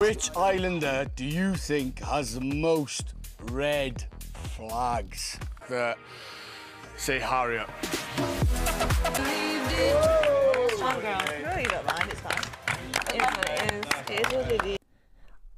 Which islander do you think has the most red flags? Say Harriet. Fun girl. No, you don't mind. It's fine. It is what it is. It is what it is.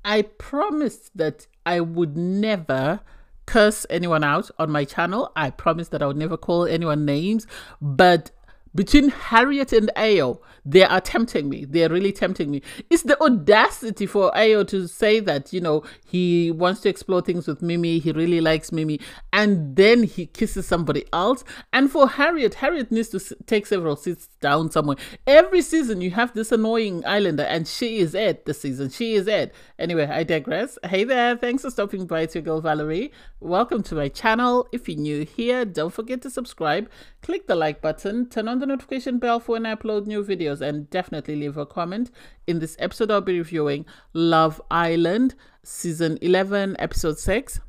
I promised that I would never curse anyone out on my channel. I promised that I would never call anyone names. But between Harriet and Ayo, they are tempting me. They're really tempting me. It's the audacity for Ayo to say that, you know, he wants to explore things with Mimi. He really likes Mimi. And then he kisses somebody else. And for Harriet needs to take several seats down somewhere. Every season you have this annoying islander, and she is it this season. She is it. Anyway, I digress. Hey there. Thanks for stopping by. It's your girl Valerie. Welcome to my channel. If you're new here, don't forget to subscribe. Click the like button. Turn on the notification bell for when I upload new videos, and definitely leave a comment. In this episode I'll be reviewing Love Island season 11 episode 6.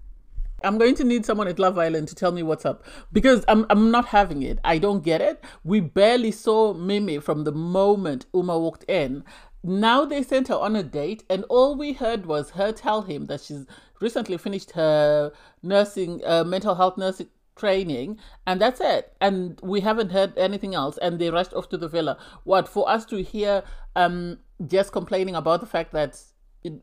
I'm going to need someone at Love Island to tell me what's up, because I'm not having it. I don't get it. We barely saw Mimi from the moment Uma walked in. Now they sent her on a date, and all we heard was her tell him that she's recently finished her nursing, mental health nursing training, and that's it. And we haven't heard anything else, and they rushed off to the villa. What, for us to hear just complaining about the fact that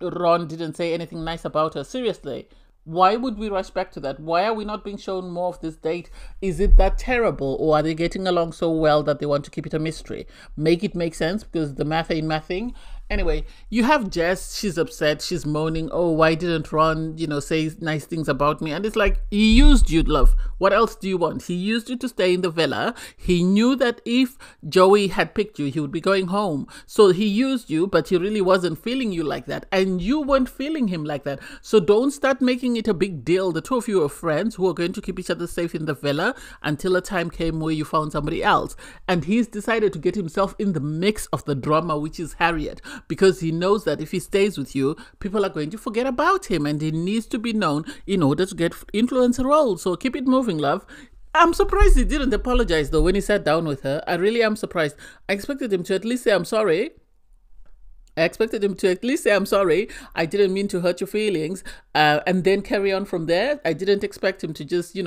Ron didn't say anything nice about her? Seriously, why would we rush back to that? Why are we not being shown more of this date? Is it that terrible, or are they getting along so well that they want to keep it a mystery? Make it make sense, because the math ain't mathing. Anyway, you have Jess. She's upset. She's moaning. Oh, why didn't Ron, say nice things about me? And it's like, he used you, love. What else do you want? He used you to stay in the villa. He knew that if Joey had picked you, he would be going home. So he used you, but he really wasn't feeling you like that. And you weren't feeling him like that. So don't start making it a big deal. The two of you are friends who are going to keep each other safe in the villa until a time came where you found somebody else. And he's decided to get himself in the mix of the drama, which is Harriet, because he knows that if he stays with you, people are going to forget about him, and he needs to be known in order to get influencer roles. So keep it moving, love. I'm surprised he didn't apologize though when he sat down with her. I really am surprised. I expected him to at least say, I'm sorry. I didn't mean to hurt your feelings, and then carry on from there. I didn't expect him to just,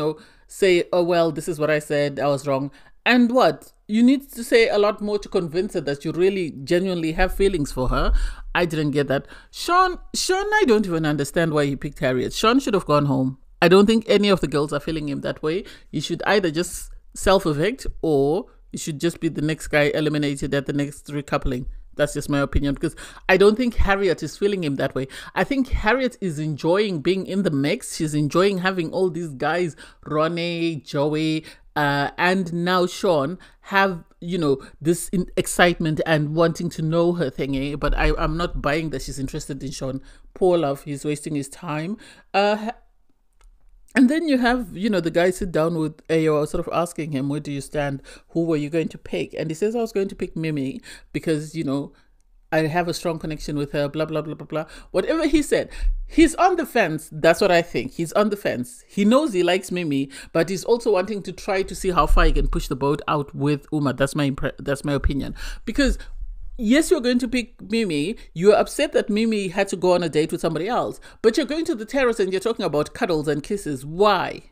say, oh, well, this is what I said, I was wrong. And what? You need to say a lot more to convince her that you really genuinely have feelings for her. I didn't get that. Sean, I don't even understand why he picked Harriet. Sean should have gone home. I don't think any of the girls are feeling him that way. You should either just self-evict, or you should just be the next guy eliminated at the next recoupling. That's just my opinion, because I don't think Harriet is feeling him that way. I think Harriet is enjoying being in the mix. She's enjoying having all these guys, Ronnie, Joey, and now Sean, have, this excitement and wanting to know her thingy. But I'm not buying that she's interested in Sean. Poor love, he's wasting his time. And then you have, the guy sit down with Ayo, sort of asking him, where do you stand? Who were you going to pick? And he says, I was going to pick Mimi because, I have a strong connection with her, blah, blah, blah, blah, blah. Whatever he said, he's on the fence. That's what I think. He's on the fence. He knows he likes Mimi, but he's also wanting to try to see how far he can push the boat out with Uma. That's my opinion. Because yes, you're going to pick Mimi. You're upset that Mimi had to go on a date with somebody else, but you're going to the terrace and you're talking about cuddles and kisses. Why?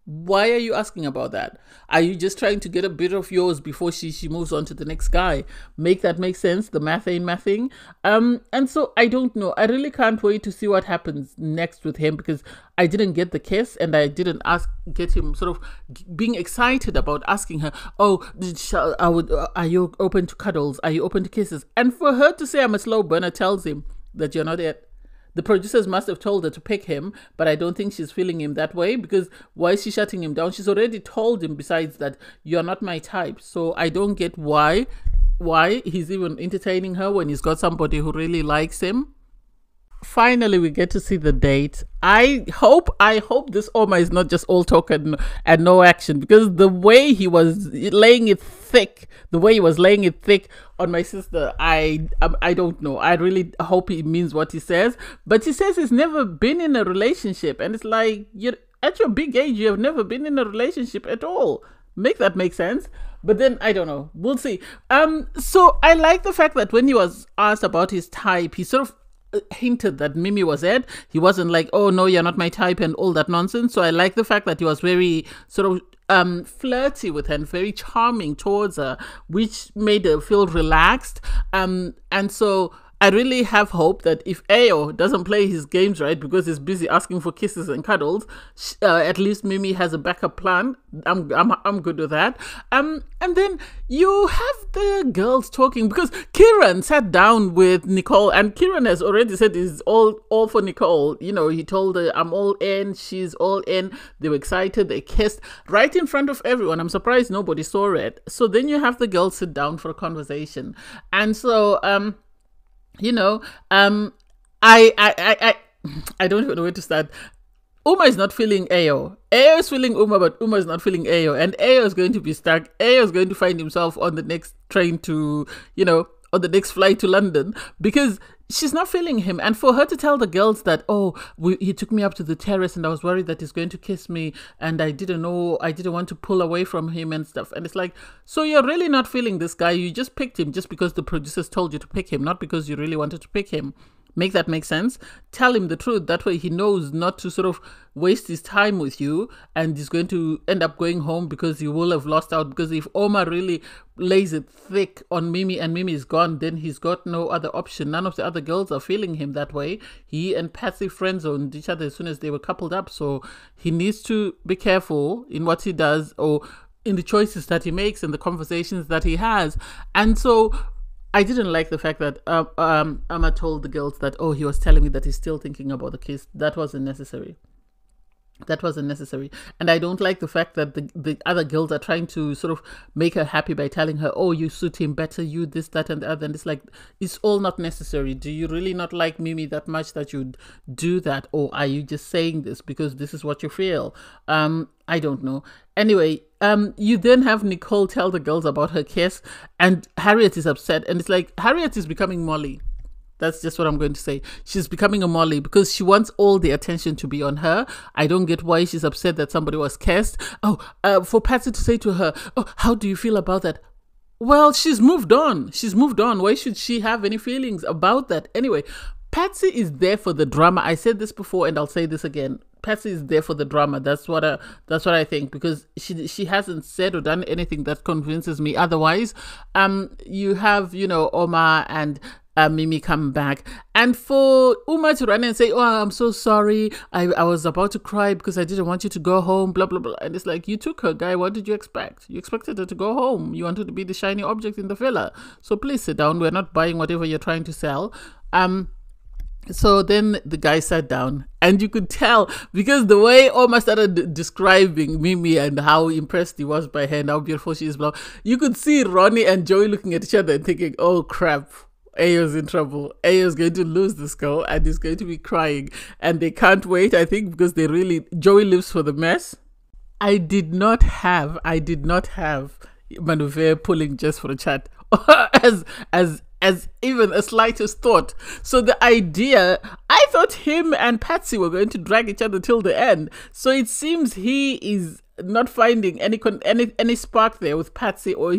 Why are you asking about that? Are you just trying to get a bit of yours before she moves on to the next guy? Make that make sense? The math ain't mathing. And so I don't know. I really can't wait to see what happens next with him, because I didn't get the kiss, and I didn't get him sort of being excited about asking her, oh, are you open to cuddles? Are you open to kisses? And for her to say I'm a slow burner tells him that you're not it. The producers must have told her to pick him, but I don't think she's feeling him that way, because why is she shutting him down? She's already told him, besides, that you're not my type. So I don't get why he's even entertaining her when he's got somebody who really likes him. Finally, we get to see the date. I hope this Oma is not just all talk and no action, because the way he was laying it thick on my sister, I don't know. I really hope he means what he says. But he says he's never been in a relationship, and it's like, you're at your big age, you have never been in a relationship at all. Make that make sense. But then I don't know. We'll see. So I like the fact that when he was asked about his type, he sort of hinted that Mimi was Ed. He wasn't like, oh no, you're not my type and all that nonsense. So I like the fact that he was very sort of flirty with her and very charming towards her, which made her feel relaxed. And so I really have hope that if Ayo doesn't play his games right because he's busy asking for kisses and cuddles, at least Mimi has a backup plan. I'm good with that. And then you have the girls talking because Kieran sat down with Nicole, and Kieran has already said he's all for Nicole. You know, he told her, I'm all in, she's all in. They were excited, they kissed right in front of everyone. I'm surprised nobody saw it. So then you have the girls sit down for a conversation. And so you know, I don't even know where to start. Uma is not feeling Ayo. Ayo is feeling Uma, but Uma is not feeling Ayo. And Ayo is going to be stuck. Ayo is going to find himself on the next train to, you know, on the next flight to London because she's not feeling him. And for her to tell the girls that, he took me up to the terrace and I was worried that he's going to kiss me and I didn't want to pull away from him and stuff. And it's like, so you're really not feeling this guy. You just picked him just because the producers told you to pick him, not because you really wanted to pick him. Make that make sense? Tell him the truth. That way he knows not to sort of waste his time with you and he's going to end up going home because you will have lost out. Because if Omar really lays it thick on Mimi and Mimi is gone, then he's got no other option. None of the other girls are feeling him that way. He and Patsy friend-zoned each other as soon as they were coupled up. So he needs to be careful in what he does or in the choices that he makes and the conversations that he has. And so I didn't like the fact that Amma told the girls that, he was telling me that he's still thinking about the kiss. That wasn't necessary. And I don't like the fact that the other girls are trying to sort of make her happy by telling her, you suit him better, you this, that, and the other. And it's like, it's all not necessary. Do you really not like Mimi that much that you'd do that? Or are you just saying this because this is what you feel? I don't know. Anyway, you then have Nicole tell the girls about her kiss and Harriet is upset. And it's like, Harriet is becoming Molly. That's just what I'm going to say. She's becoming a Molly because she wants all the attention to be on her. I don't get why she's upset that somebody was kissed. For Patsy to say to her, how do you feel about that? Well, she's moved on. Why should she have any feelings about that? Anyway, Patsy is there for the drama. I said this before and I'll say this again. Patsy is there for the drama. That's what I think, because she hasn't said or done anything that convinces me otherwise. You have, Omar and Mimi come back, and for Uma to run and say, I'm so sorry, I was about to cry because I didn't want you to go home, blah blah blah. And it's like, you took her, guy. What did you expect? You expected her to go home. You wanted to be the shiny object in the villa. So please sit down. We're not buying whatever you're trying to sell. So then the guy sat down, and you could tell, because the way Omar started describing Mimi and how impressed he was by her and how beautiful she is, you could see Ronnie and Joey looking at each other and thinking, oh crap, Ayo's in trouble. Ayo's going to lose this girl and he's going to be crying. And they can't wait, I think, because Joey lives for the mess. I did not have Manuver pulling just for a chat as even a slightest thought. So the idea, I thought him and Patsy were going to drag each other till the end. So it seems he is not finding any spark there with Patsy, or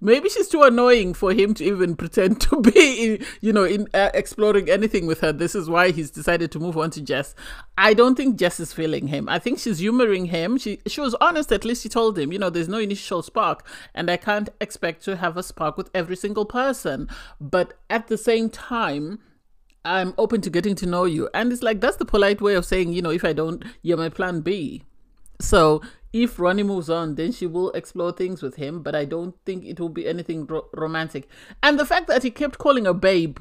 maybe she's too annoying for him to even pretend to be in exploring anything with her. This is why he's decided to move on to Jess. I don't think Jess is feeling him. I think she's humoring him. She was honest. At least she told him, there's no initial spark, and I can't expect to have a spark with every single person. But at the same time, I'm open to getting to know you. And it's like, that's the polite way of saying, if I don't, you're my plan B. So if Ronnie moves on, then she will explore things with him, but I don't think it will be anything romantic. And the fact that he kept calling her babe,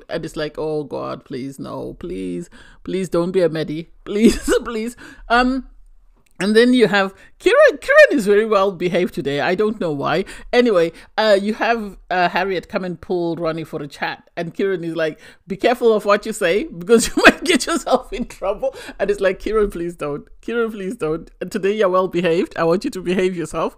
and it's like, oh God, please, no, please don't be a Medi, please. And then you have Kieran is very well behaved today. I don't know why. Anyway, you have Harriet come and pull Ronnie for a chat. And Kieran is like, be careful of what you say because you might get yourself in trouble. And it's like, Kieran, please don't. Kieran, please don't. Today you're well behaved. I want you to behave yourself.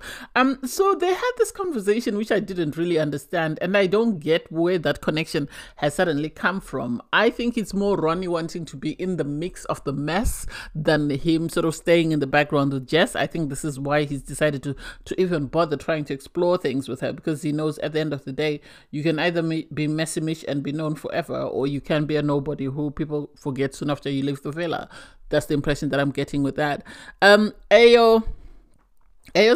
So they had this conversation which I didn't really understand, and I don't get where that connection has suddenly come from. I think it's more Ronnie wanting to be in the mix of the mess than him sort of staying in the background with Jess. I think this is why he's decided to even bother trying to explore things with her, because he knows at the end of the day, you can either be Messy Mish and be known forever, or you can be a nobody who people forget soon after you leave the villa. That's the impression that I'm getting with that. Ayo's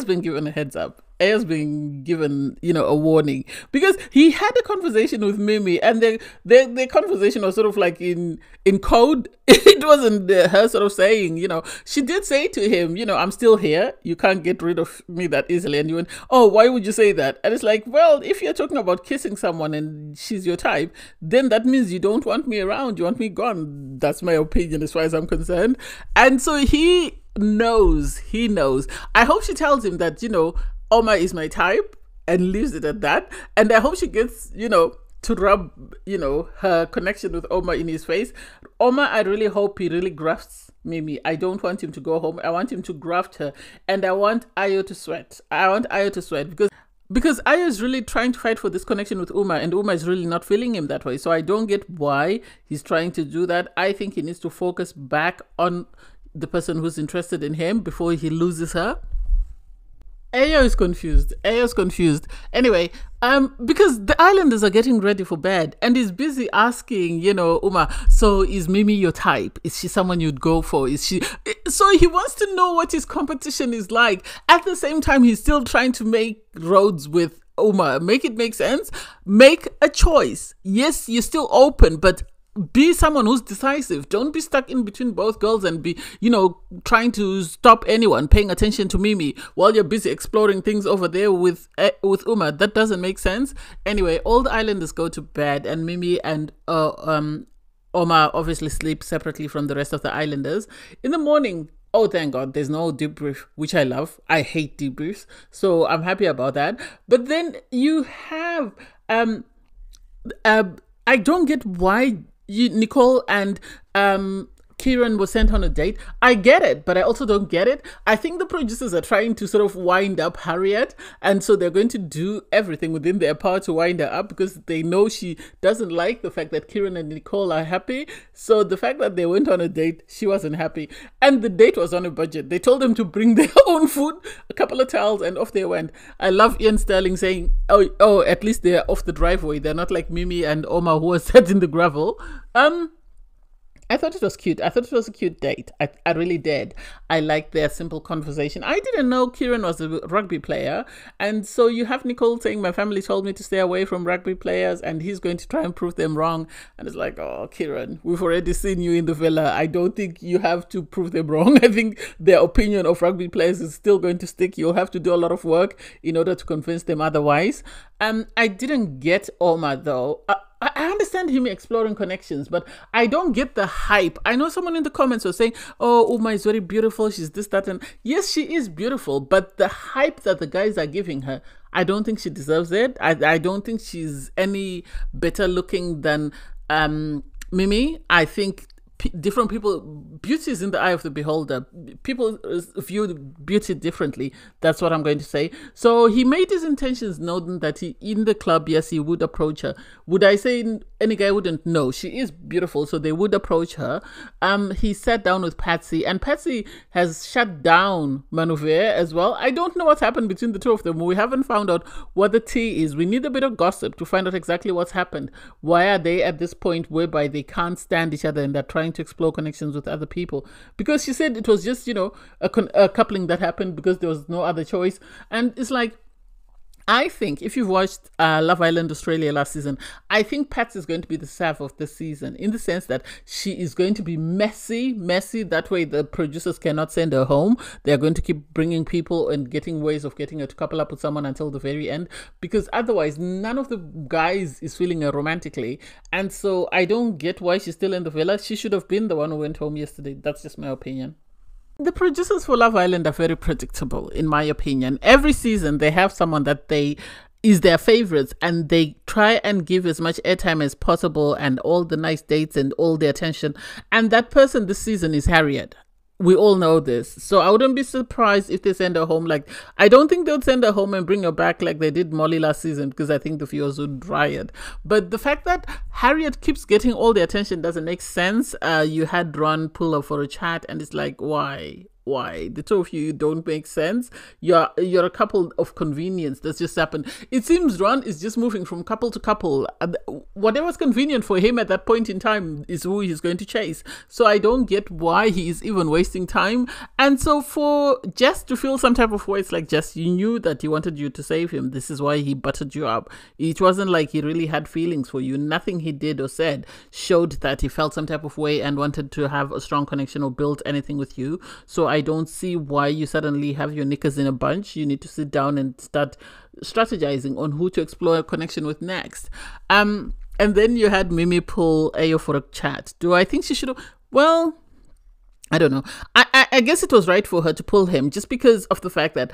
been given a heads up. Ayo's been given, a warning, because he had a conversation with Mimi, and their conversation was sort of like in code. It wasn't her sort of saying, she did say to him, I'm still here. You can't get rid of me that easily. And you went, oh, why would you say that? And it's like, well, if you're talking about kissing someone and she's your type, then that means you don't want me around. You want me gone. That's my opinion as far as I'm concerned. And so he knows. I hope she tells him that, Oma is my type, and leaves it at that. And I hope she gets, to rub, her connection with Oma in his face. Oma, I really hope he really grafts Mimi. I don't want him to go home. I want him to graft her. And I want Ayo to sweat. Because Ayo is really trying to fight for this connection with Uma, and Uma is really not feeling him that way. So I don't get why he's trying to do that. I think he needs to focus back on the person who's interested in him before he loses her. Ayo is confused. Anyway, because the islanders are getting ready for bed, and he's busy asking, Uma, so is Mimi your type? Is she someone you'd go for? So he wants to know what his competition is like. At the same time, he's still trying to make roads with Uma. Make it make sense. Make a choice. Yes, you're still open, but be someone who's decisive. Don't be stuck in between both girls and be, trying to stop anyone paying attention to Mimi while you're busy exploring things over there with Uma. That doesn't make sense. Anyway, all the islanders go to bed, and Mimi and Oma obviously sleep separately from the rest of the islanders. In the morning, oh, thank God, there's no debrief, which I love. I hate debriefs, so I'm happy about that. But then you have, I don't get why Nicole and Kieran was sent on a date. I get it, but I also don't get it. I think the producers are trying to sort of wind up Harriet, and so they're going to do everything within their power to wind her up, because they know she doesn't like the fact that Kieran and Nicole are happy. So the fact that they went on a date, she wasn't happy. And the date was on a budget. They told them to bring their own food, a couple of towels, and off they went. I love Ian Sterling saying, oh, at least they're off the driveway. They're not like Mimi and Oma, who are set in the gravel. I thought it was cute. I thought it was a cute date. I really did. I liked their simple conversation. I didn't know Kieran was a rugby player. And so you have Nicole saying, my family told me to stay away from rugby players, and he's going to try and prove them wrong. And it's like, oh, Kieran, we've already seen you in the villa. I don't think you have to prove them wrong. I think their opinion of rugby players is still going to stick. You'll have to do a lot of work in order to convince them otherwise. I didn't get Oma, though. I understand him exploring connections, but I don't get the hype. I know someone in the comments was saying, oh, Uma is very beautiful. She's this, that, and yes, she is beautiful. But the hype that the guys are giving her, I don't think she deserves it. I don't think she's any better looking than Mimi. I think different people, beauty is in the eye of the beholder. People view beauty differently. That's what I'm going to say. So he made his intentions known that he, in the club, yes, he would approach her. Would I say any guy wouldn't? No, she is beautiful, so they would approach her. He sat down with Patsy, and Patsy has shut down Manuver as well. I don't know what's happened between the two of them. We haven't found out what the tea is. We need a bit of gossip to find out exactly what's happened. Why are they at this point whereby they can't stand each other and they're trying to explore connections with other people? Because she said it was just, a coupling that happened because there was no other choice. And it's like, I think if you've watched Love Island Australia last season, I think Patsy is going to be the sav of this season, in the sense that she is going to be messy. That way the producers cannot send her home. They're going to keep bringing people and getting ways of getting her to couple up with someone until the very end, because otherwise none of the guys is feeling her romantically. And so I don't get why she's still in the villa. She should have been the one who went home yesterday. That's just my opinion. The producers for Love Island are very predictable, in my opinion. Every season, they have someone that is their favorites, and they try and give as much airtime as possible and all the nice dates and all the attention. And that person this season is Harriet. We all know this. So I wouldn't be surprised if they send her home. Like, I don't think they'll send her home and bring her back like they did Molly last season, because I think the viewers would riot. But the fact that Harriet keeps getting all the attention doesn't make sense. You had Ron pull her for a chat, and it's like, why? Why? The two of you don't make sense. You're a couple of convenience that's just happened. It seems Ron is just moving from couple to couple. Whatever's convenient for him at that point in time is who he's going to chase. So I don't get why he is even wasting time. And so for Jess to feel some type of way, it's like, Jess, you knew that he wanted you to save him. This is why he buttered you up. It wasn't like he really had feelings for you. Nothing he did or said showed that he felt some type of way and wanted to have a strong connection or build anything with you. So I don't see why you suddenly have your knickers in a bunch. You need to sit down and start strategizing on who to explore a connection with next. And then you had Mimi pull Ayo for a chat. Do I think she should have? Well, I don't know. I guess it was right for her to pull him just because of the fact that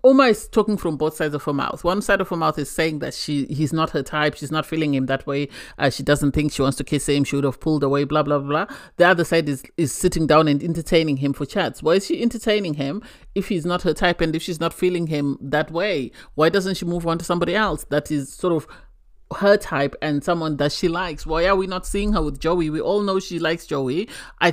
Uma is talking from both sides of her mouth. One side of her mouth is saying that he's not her type. She's not feeling him that way. She doesn't think she wants to kiss him. She would have pulled away, blah, blah, blah. The other side is sitting down and entertaining him for chats. Why is she entertaining him if he's not her type and if she's not feeling him that way? Why doesn't she move on to somebody else that is sort of her type and someone that she likes? Why are we not seeing her with Joey? We all know she likes Joey.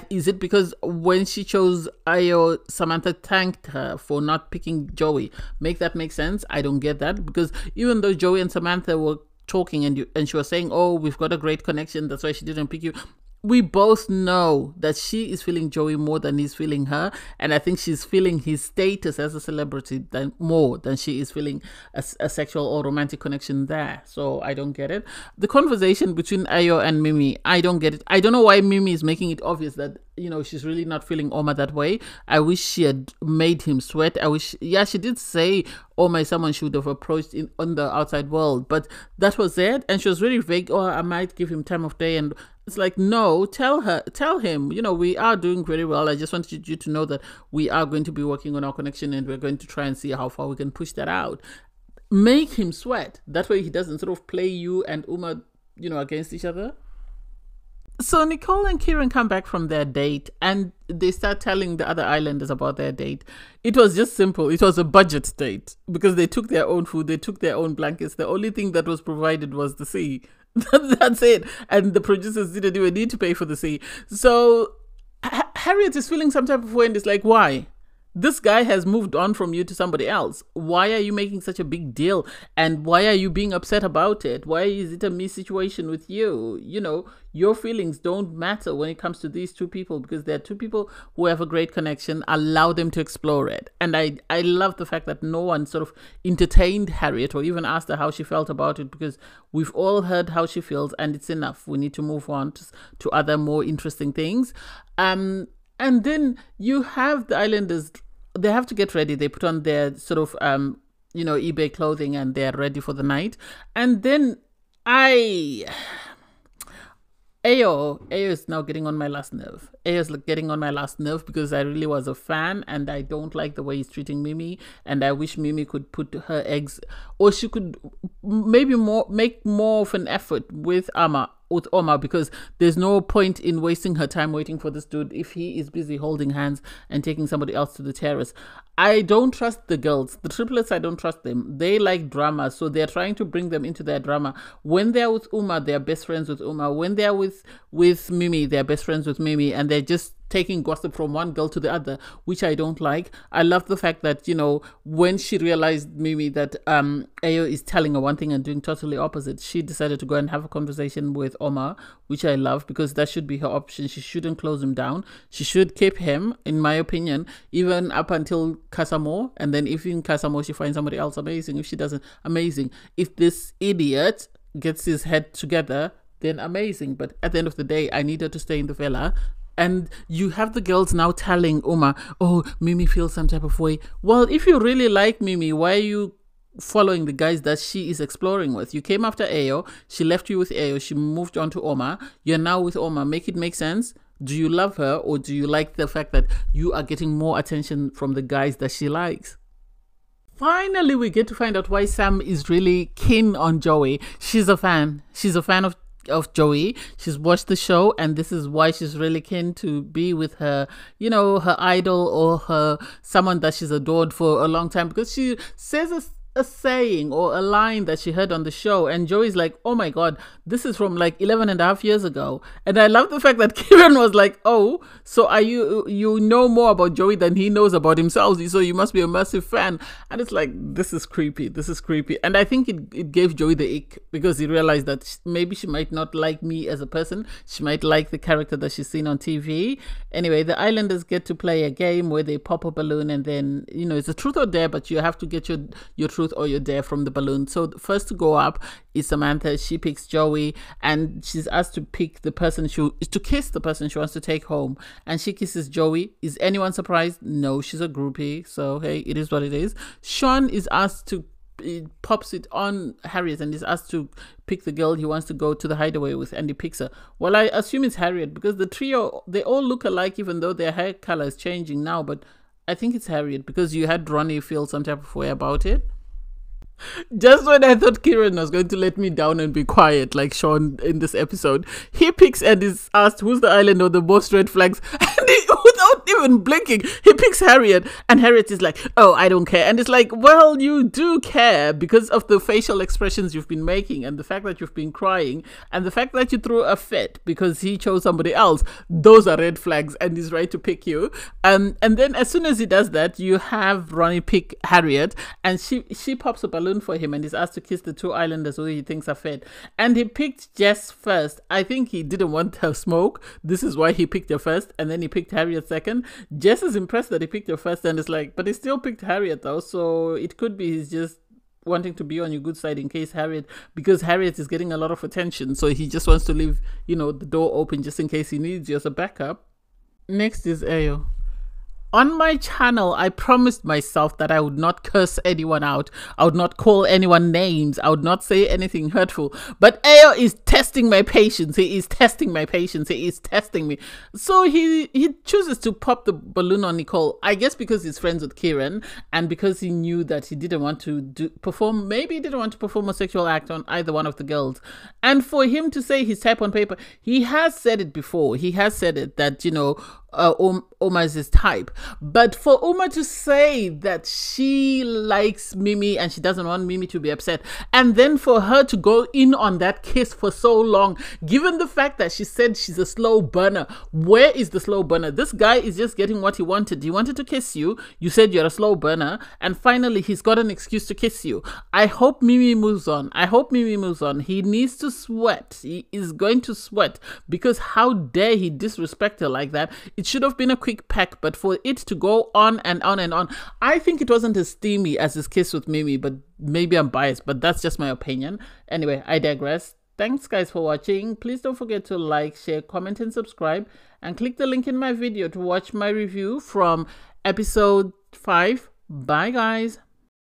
Is it because when she chose Ayo, Samantha thanked her for not picking Joey? Make that make sense? I don't get that, because even though Joey and Samantha were talking and she was saying, oh, we've got a great connection, that's why she didn't pick you, we both know that she is feeling Joey more than he's feeling her, and I think she's feeling his status as a celebrity more than she is feeling a sexual or romantic connection there. So I don't get it. The conversation between Ayo and Mimi, I don't get it. I don't know why Mimi is making it obvious that, you know, she's really not feeling Oma that way. I wish she had made him sweat. I wish, yeah, she did say Oma is someone she would have approached on the outside world, but that was it. And she was really vague. Oh, I might give him time of day, and it's like, no, tell him, you know, we are doing very well. I just wanted you to know that we are going to be working on our connection and we're going to try and see how far we can push that out. Make him sweat. That way he doesn't sort of play you and Uma, you know, against each other. So Nicole and Kieran come back from their date and they start telling the other islanders about their date. It was just simple. It was a budget date because they took their own food, they took their own blankets. The only thing that was provided was the sea. That's it. And the producers didn't even need to pay for the sea. So Harriet is feeling some type of way and it's like, why? This guy has moved on from you to somebody else. Why are you making such a big deal? And why are you being upset about it? Why is it a me situation with you? You know, your feelings don't matter when it comes to these two people because they're two people who have a great connection. Allow them to explore it. And I love the fact that no one sort of entertained Harriet or even asked her how she felt about it, because we've all heard how she feels and it's enough. We need to move on to other more interesting things. And then you have the islanders, they have to get ready. They put on their sort of, you know, eBay clothing and they're ready for the night. And then Ayo is now getting on my last nerve. Ayo is getting on my last nerve because I really was a fan and I don't like the way he's treating Mimi. And I wish Mimi could put her eggs, or she could maybe make more of an effort with Oma, because there's no point in wasting her time waiting for this dude if he is busy holding hands and taking somebody else to the terrace. I don't trust the girls. The triplets, I don't trust them. They like drama, so they're trying to bring them into their drama. When they're with Uma, they're best friends with Uma. When they're with Mimi, they're best friends with Mimi, and they're just taking gossip from one girl to the other, which I don't like. I love the fact that, you know, when she realized, Mimi, that Ayo is telling her one thing and doing totally opposite, she decided to go and have a conversation with Oma, which I love, because that should be her option. She shouldn't close him down. She should keep him, in my opinion, even up until Kasamo. And then if in Kasamo she finds somebody else, amazing. If she doesn't, amazing. If this idiot gets his head together, then amazing. But at the end of the day, I need her to stay in the villa. And you have the girls now telling Uma, oh, Mimi feels some type of way. Well, if you really like Mimi, why are you following the guys that she is exploring with? You came after Ayo. She left you with Ayo. She moved on to Oma. You're now with Oma. Make it make sense. Do you love her, or do you like the fact that you are getting more attention from the guys that she likes? Finally, we get to find out why Sam is really keen on Joey. She's a fan. She's a fan of of Joey. She's watched the show, and this is why she's really keen to be with her, you know, her idol or someone that she's adored for a long time, because she says a saying or a line that she heard on the show, and Joey's like, oh my god, this is from like 11 and a half years ago. And I love the fact that Kieran was like, oh, so are you know more about Joey than he knows about himself, so you must be a massive fan. And it's like, this is creepy. And I think it gave Joey the ick, because he realized that maybe she might not like me as a person, she might like the character that she's seen on TV. Anyway, the Islanders get to play a game where they pop a balloon, and then, you know, it's a truth or dare, but you have to get your truth or your dare from the balloon. So the first to go up is Samantha. She picks Joey, and she's asked to pick the person to kiss the person she wants to take home, and she kisses Joey. Is anyone surprised? No, she's a groupie, so hey, it is what it is. Sean is asked to pops it on Harriet and is asked to pick the girl he wants to go to the hideaway with, and he picks her. Well, I assume it's Harriet, because the trio, they all look alike, even though their hair color is changing now, but I think it's Harriet, because you had Ronnie feel some type of way about it. Just when I thought Kieran was going to let me down and be quiet like Sean in this episode, he picks and is asked who's the island or the most red flags, and without even blinking, he picks Harriet, and Harriet is like, oh, I don't care. And it's like, well, you do care, because of the facial expressions you've been making, and the fact that you've been crying, and the fact that you threw a fit because he chose somebody else. Those are red flags, and he's right to pick you. And then as soon as he does that, you have Ronnie pick Harriet, and she pops a balloon for him, and is asked to kiss the two islanders who he thinks are fed. And he picked Jess first. I think he didn't want her smoke. This is why he picked her first, and then he picked Harriet second. Jess is impressed that he picked her first, and it's like, but he still picked Harriet though, so it could be he's just wanting to be on your good side in case because Harriet is getting a lot of attention, so he just wants to leave, you know, the door open just in case he needs you as a backup. Next is Ayo. On my channel, I promised myself that I would not curse anyone out. I would not call anyone names. I would not say anything hurtful. But Ayo is testing my patience. He is testing my patience. He is testing me. So he chooses to pop the balloon on Nicole. I guess because he's friends with Kieran, and because he knew that he didn't want to perform. Maybe he didn't want to perform a sexual act on either one of the girls. And for him to say his type on paper, he has said it before. He has said it that, you know, Uma is his type. But for Uma to say that she likes Mimi and she doesn't want Mimi to be upset, and then for her to go in on that kiss for so long, given the fact that she said she's a slow burner, where is the slow burner? This guy is just getting what he wanted. He wanted to kiss you. You said you're a slow burner, and finally he's got an excuse to kiss you. I hope Mimi moves on. He needs to sweat. He is going to sweat, because how dare he disrespect her like that? It should have been a quick peck, but for it to go on and on and on, I think it wasn't as steamy as his kiss with Mimi, but maybe I'm biased, but that's just my opinion. Anyway, I digress. Thanks guys for watching. Please don't forget to like, share, comment and subscribe, and click the link in my video to watch my review from episode 5. Bye guys.